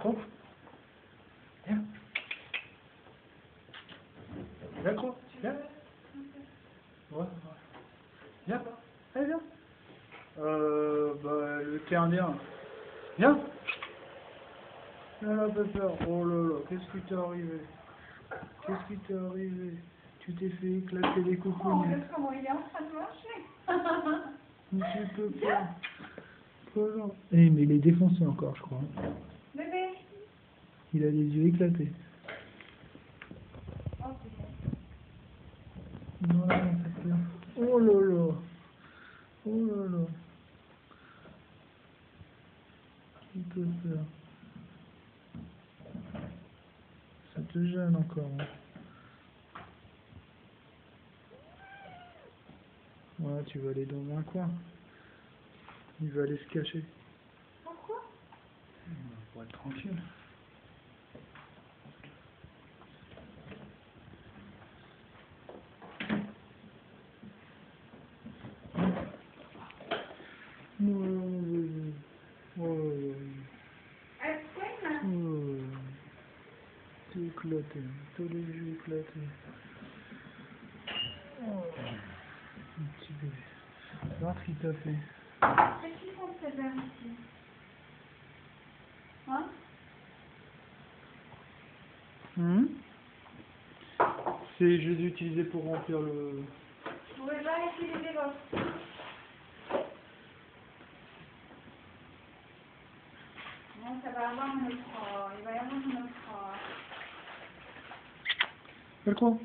Croc. Viens. Viens, Croc. Viens. Ouais. Viens. Allez, viens. Le thé indien. Viens. Non, pas peur. Oh là là, qu'est-ce qui t'est arrivé? Qu'est-ce qui t'est arrivé? Tu t'es fait éclater les Oh, coucous. regarde comment il est en train de marcher. Mais tu peux pas. Voilà. Eh, mais il est défoncé encore, je crois. Bébé. Il a les yeux éclatés. Oh, c'est bon. Non, non, c'est peur. Oh là là. Oh là là. Qui peut faire? Ça te gêne encore. Hein. Ouais, tu vas aller dans un coin. Il va aller se cacher. Pourquoi? Pour être tranquille. T'es éclaté, t'as les yeux éclatés. Oh, un petit bébé. Voir ce qu'il t'a fait. Qu'est-ce qu'ils font de ces verres ici? Hein? C'est, je les ai utilisés pour remplir le... Vous pouvez pas utiliser votre... Non, ça va avoir notre... Il va y avoir notre... Quel quoi?